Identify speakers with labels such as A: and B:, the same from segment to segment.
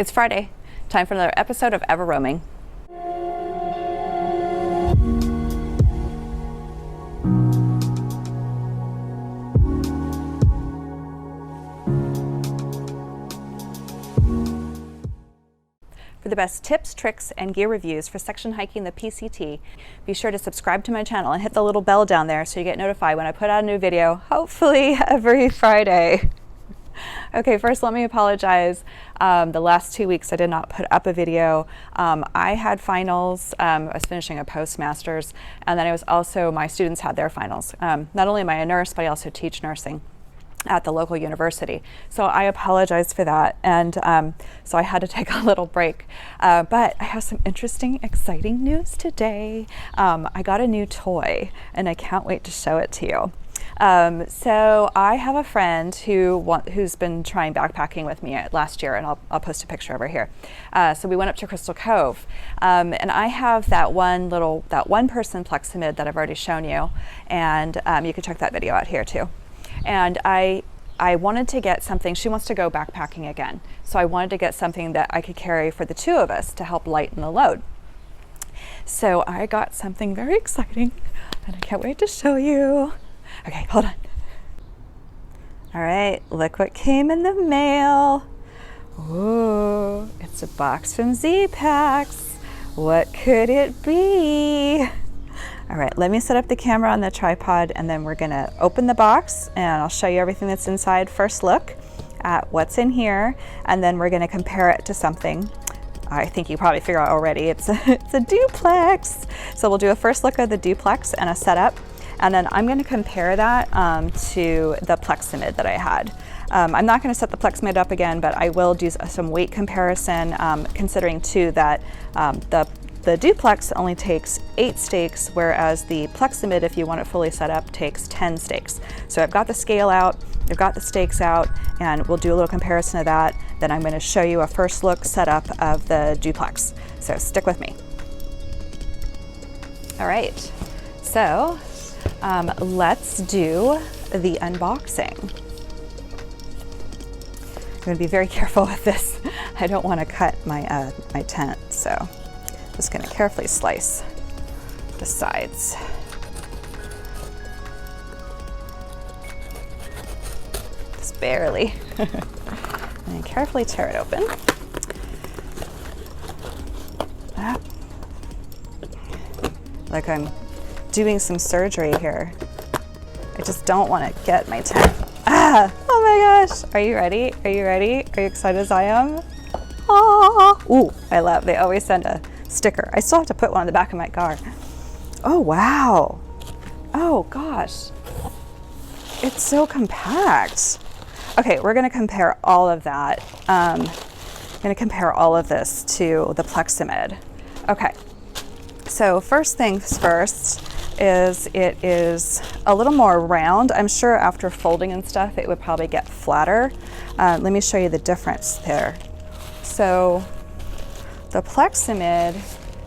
A: It's Friday, time for another episode of Ever Roaming. For the best tips, tricks, and gear reviews for section hiking the PCT, be sure to subscribe to my channel and hit the little bell down there so you get notified when I put out a new video, hopefully every Friday. Okay, first let me apologize. The last 2 weeks I did not put up a video. I had finals, I was finishing a postmaster's, and then my students had their finals. Not only am I a nurse, but I also teach nursing at the local university. So I apologize for that. And so I had to take a little break. But I have some interesting, exciting news today. I got a new toy and I can't wait to show it to you. So I have a friend who's been trying backpacking with me last year, and I'll post a picture over here. So we went up to Crystal Cove, and I have that one person Pleximid that I've already shown you, and you can check that video out here too. And I wanted to get something. She wants to go backpacking again, so I wanted to get something that I could carry for the two of us to help lighten the load. So I got something very exciting, and I can't wait to show you. Okay, hold on. All right, look what came in the mail. Ooh, it's a box from Zpacks. What could it be? All right, let me set up the camera on the tripod and then we're gonna open the box and I'll show you everything that's inside. First look at what's in here, and then we're gonna compare it to something. I think you probably figure out already, it's a Duplex. So we'll do a first look at the Duplex and a setup. And then I'm going to compare that to the Pleximid that I had. I'm not going to set the Pleximid up again, but I will do some weight comparison, considering too that the Duplex only takes 8 stakes, whereas the Pleximid, if you want it fully set up, takes 10 stakes. So I've got the scale out, I've got the stakes out, and we'll do a little comparison of that. Then I'm going to show you a first look setup of the Duplex. So stick with me. All right, so let's do the unboxing. I'm going to be very careful with this. I don't want to cut my my tent, so just going to carefully slice the sides. Just barely. And carefully tear it open. Like I'm doing some surgery here. I just don't want to get my tent. Ah! Oh my gosh! Are you ready? Are you ready? Are you excited as I am? Ah! Ooh, they always send a sticker. I still have to put one on the back of my car. Oh wow! Oh gosh! It's so compact. Okay, we're gonna compare all of that. I'm gonna compare all of this to the Pleximid. Okay. So first things first, it is a little more round. I'm sure after folding and stuff, it would probably get flatter. Let me show you the difference there. So the Pleximid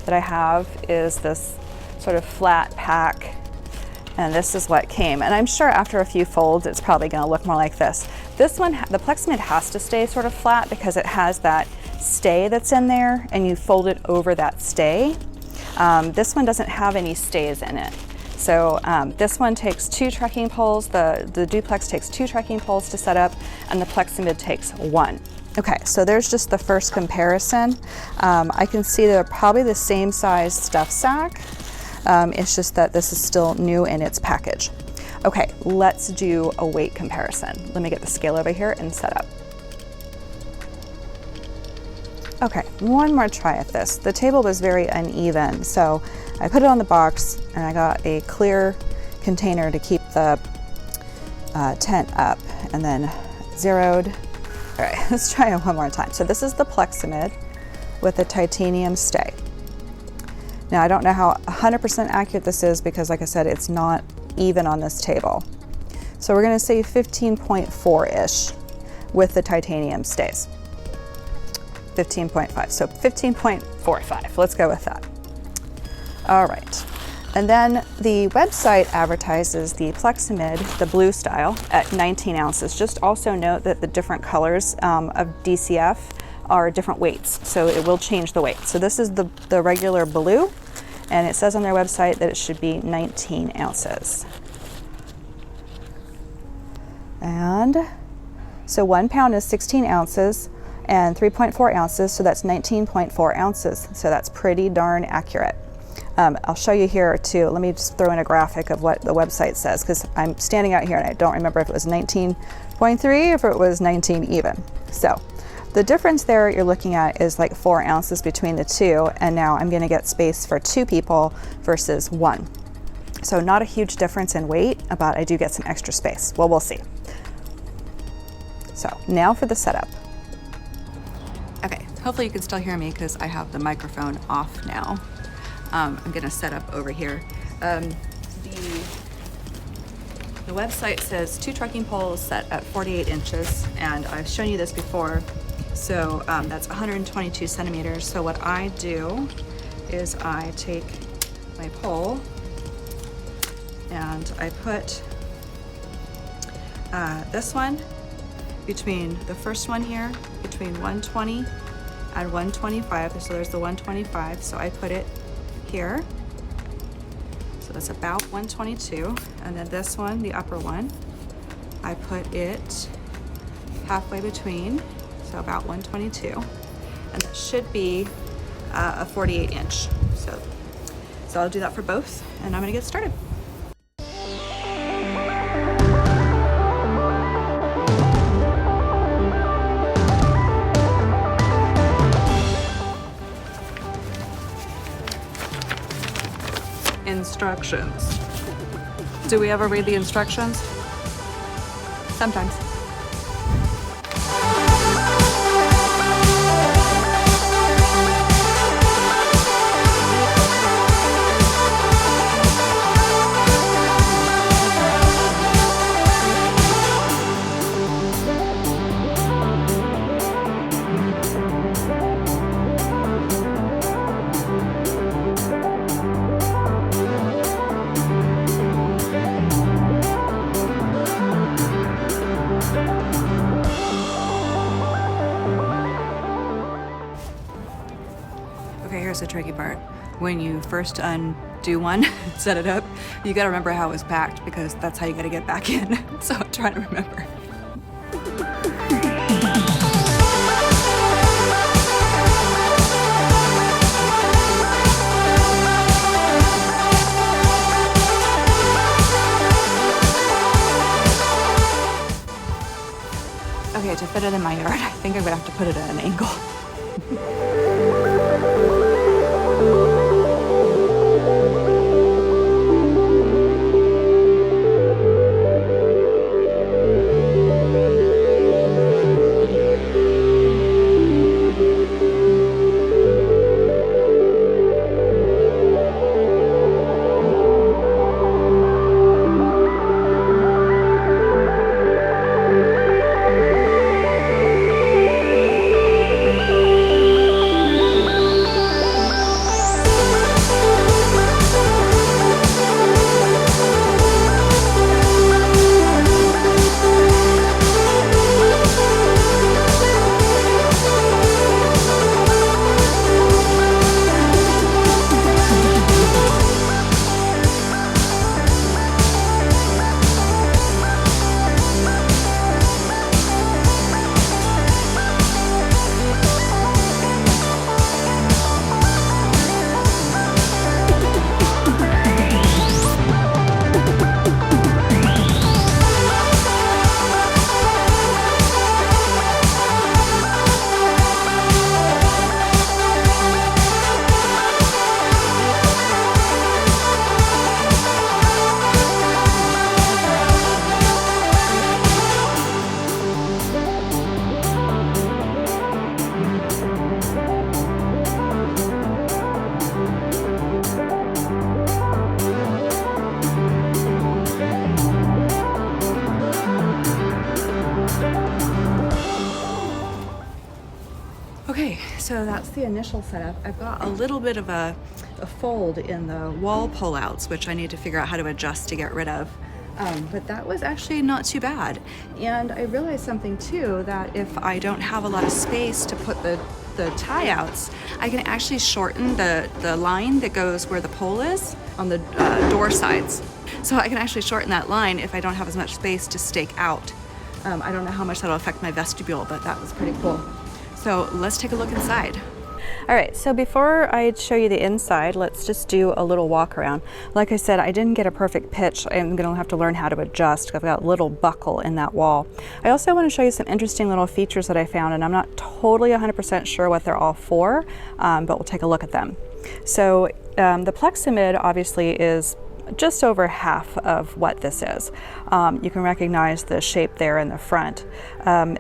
A: that I have is this sort of flat pack, and this is what came. And I'm sure after a few folds, it's probably gonna look more like this. This one, the Pleximid has to stay sort of flat because it has that stay that's in there, and you fold it over that stay. This one doesn't have any stays in it. So this one takes 2 trekking poles, the Duplex takes 2 trekking poles to set up, and the Pleximid takes 1. Okay, so there's just the first comparison. I can see they're probably the same size stuff sack. It's just that this is still new in its package. Okay, let's do a weight comparison. Let me get the scale over here and set up. Okay, one more try at this. The table was very uneven, so I put it on the box and I got a clear container to keep the tent up, and then zeroed. All right, let's try it one more time. So this is the Pleximid with a titanium stay. Now I don't know how 100% accurate this is because, like I said, it's not even on this table. So we're gonna say 15.4-ish with the titanium stays. 15.5, so 15.45, let's go with that. All right, and then the website advertises the Pleximid, the blue style, at 19 ounces. Just also note that the different colors of DCF are different weights, so it will change the weight. So this is the regular blue, and it says on their website that it should be 19 ounces. And so 1 pound is 16 ounces and 3.4 ounces, so that's 19.4 ounces. So that's pretty darn accurate. I'll show you here too. Let me just throw in a graphic of what the website says, because I'm standing out here and I don't remember if it was 19.3 or if it was 19 even. So the difference there you're looking at is like 4 ounces between the two, and now I'm gonna get space for 2 people versus 1. So not a huge difference in weight, but I do get some extra space. Well, we'll see. So now for the setup. Okay, hopefully you can still hear me because I have the microphone off now. I'm gonna set up over here. The website says 2 trucking poles set at 48 inches, and I've shown you this before. So that's 122 centimeters. So what I do is I take my pole and I put this one between the first one here, between 120 and 125. So there's the 125, so I put it here. So that's about 122. And then this one, the upper one, I put it halfway between, so about 122. And that should be a 48 inch. So I'll do that for both, and I'm gonna get started. Instructions. Do we ever read the instructions? Sometimes. Here's the tricky part. When you first undo one, set it up, you gotta remember how it was packed, because that's how you gotta get back in. So I'm trying to remember. Okay, to fit it in my yard, I think I'm gonna have to put it at an angle. Okay, so that's the initial setup. I've got a little bit of a fold in the wall pullouts, which I need to figure out how to adjust to get rid of. But that was actually not too bad. And I realized something too, that if I don't have a lot of space to put the tie outs, I can actually shorten the line that goes where the pole is on the door sides. So I can actually shorten that line if I don't have as much space to stake out. I don't know how much that'll affect my vestibule, but that was pretty cool. So let's take a look inside. All right, so before I show you the inside, let's just do a little walk around. Like I said, I didn't get a perfect pitch. I'm gonna have to learn how to adjust. I've got a little buckle in that wall. I also wanna show you some interesting little features that I found, and I'm not totally 100% sure what they're all for, but we'll take a look at them. So the Plexamid obviously is just over half of what this is. You can recognize the shape there in the front.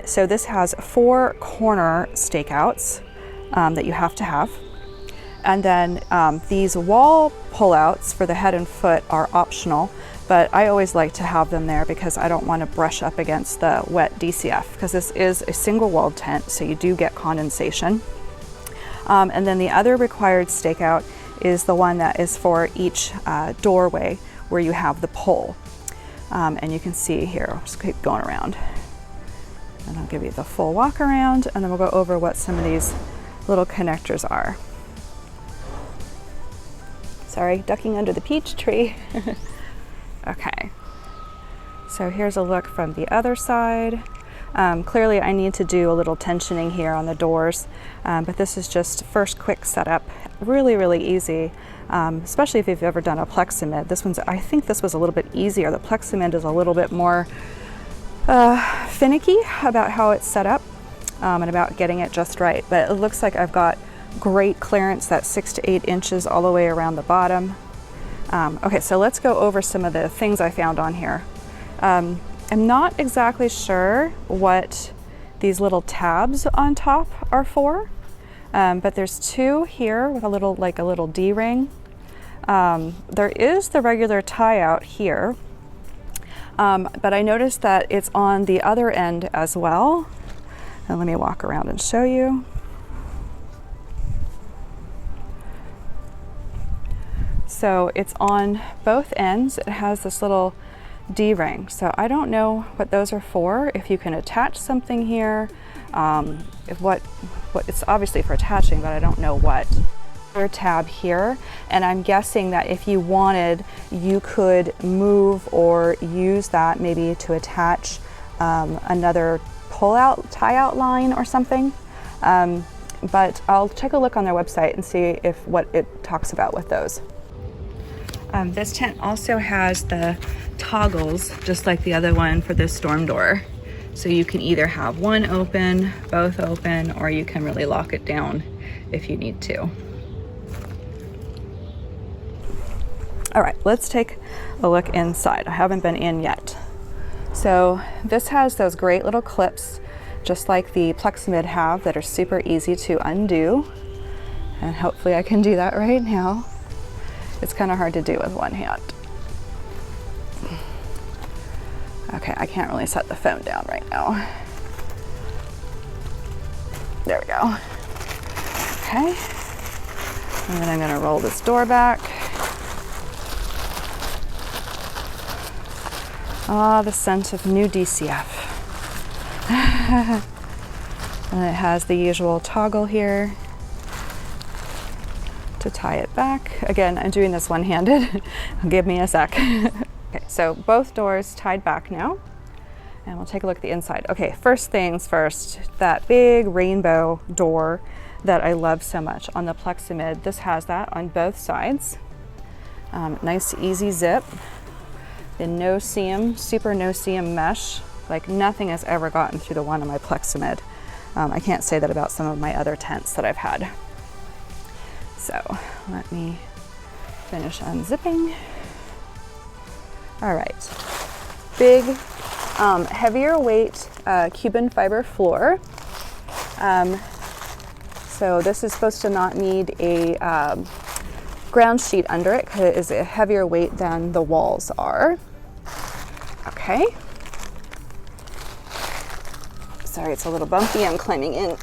A: So this has 4 corner stakeouts that you have to have. And then these wall pullouts for the head and foot are optional, but I always like to have them there because I don't want to brush up against the wet DCF, because this is a single walled tent, so you do get condensation. And then the other required stakeout is the one that is for each doorway where you have the pole. And you can see here, I'll just keep going around. And I'll give you the full walk around, and then we'll go over what some of these little connectors are. Sorry, ducking under the peach tree. Okay, so here's a look from the other side. Clearly I need to do a little tensioning here on the doors, but this is just first quick setup. Really, really easy, especially if you've ever done a Plexamid. I think this was a little bit easier. The Plexamid is a little bit more finicky about how it's set up. And about getting it just right, but it looks like I've got great clearance, that's 6 to 8 inches all the way around the bottom. Okay, so let's go over some of the things I found on here. I'm not exactly sure what these little tabs on top are for, but there's 2 here with a little D-ring. There is the regular tie out here, but I noticed that it's on the other end as well. And let me walk around and show you. So it's on both ends. It has this little D-ring. So I don't know what those are for, if you can attach something here, what it's obviously for attaching, but I don't know what. There's a tab here, and I'm guessing that if you wanted, you could move or use that maybe to attach another pull-out, tie-out line or something, but I'll take a look on their website and see what it talks about with those. This tent also has the toggles, just like the other one for this storm door. So you can either have one open, both open, or you can really lock it down if you need to. All right, let's take a look inside. I haven't been in yet. So this has those great little clips, just like the Plexamid have, that are super easy to undo. And hopefully I can do that right now. It's kind of hard to do with one hand. Okay, I can't really set the phone down right now. There we go. Okay. And then I'm gonna roll this door back. Ah, the scent of new DCF. And it has the usual toggle here to tie it back. Again, I'm doing this one-handed. Give me a sec. Okay, so both doors tied back now, and we'll take a look at the inside. Okay, first things first, that big rainbow door that I love so much on the Plexamid. This has that on both sides. Nice, easy zip. The no-seam, super no-seam mesh, like nothing has ever gotten through the one on my Plexamid. I can't say that about some of my other tents that I've had. So let me finish unzipping. All right, big, heavier weight Cuban fiber floor. So this is supposed to not need a ground sheet under it because it is a heavier weight than the walls are. Okay. Sorry, it's a little bumpy. I'm climbing in.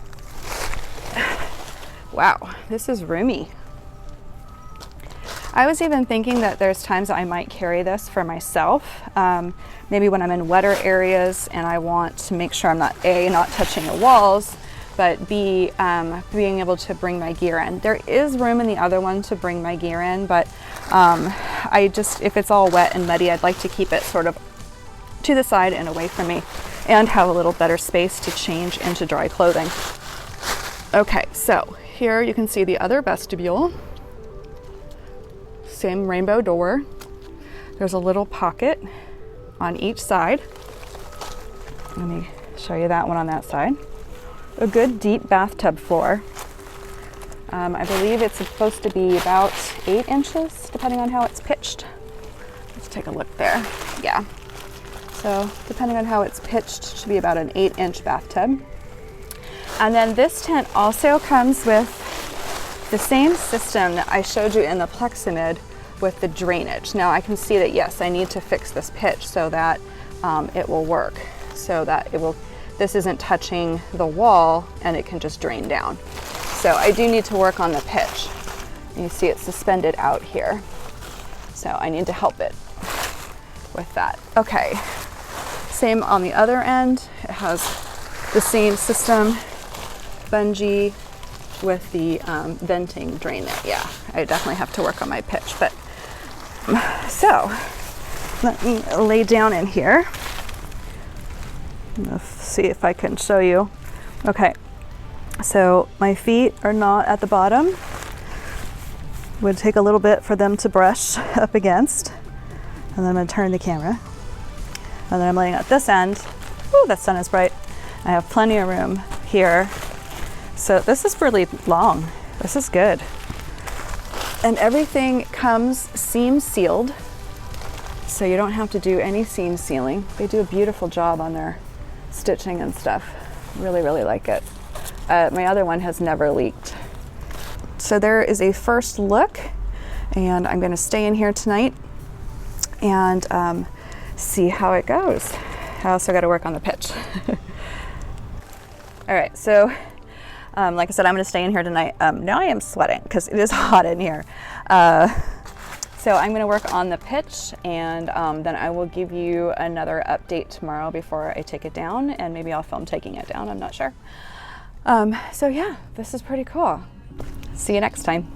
A: Wow, this is roomy. I was even thinking that there's times that I might carry this for myself, maybe when I'm in wetter areas and I want to make sure I'm not touching the walls, but B, being able to bring my gear in. There is room in the other one to bring my gear in, but if it's all wet and muddy, I'd like to keep it sort of to the side and away from me and have a little better space to change into dry clothing. Okay, so here you can see the other vestibule. Same rainbow door. There's a little pocket on each side. Let me show you that one on that side. A good deep bathtub floor. I believe it's supposed to be about 8 inches, depending on how it's pitched. Let's take a look there. Yeah. So depending on how it's pitched, it should be about an 8-inch bathtub. And then this tent also comes with the same system that I showed you in the Plexamid with the drainage. Now I can see that, yes, I need to fix this pitch so that it will work, so that this isn't touching the wall and it can just drain down. So I do need to work on the pitch. You see it's suspended out here. So I need to help it with that. Okay, same on the other end. It has the same system, bungee with the venting drain there. Yeah, I definitely have to work on my pitch. But so let me lay down in here. Let's see if I can show you. Okay, so my feet are not at the bottom. Would take a little bit for them to brush up against. And then I'm going to turn the camera. And then I'm laying at this end. Ooh, the sun is bright. I have plenty of room here. So this is really long. This is good. And everything comes seam sealed, so you don't have to do any seam sealing. They do a beautiful job on their stitching and stuff. Really, really like it. My other one has never leaked. So there is a first look, and I'm going to stay in here tonight and see how it goes. I also got to work on the pitch. All right, so like I said, I'm going to stay in here tonight. Now I am sweating because it is hot in here. So I'm going to work on the pitch, and then I will give you another update tomorrow before I take it down, and maybe I'll film taking it down. I'm not sure. So yeah, this is pretty cool. See you next time.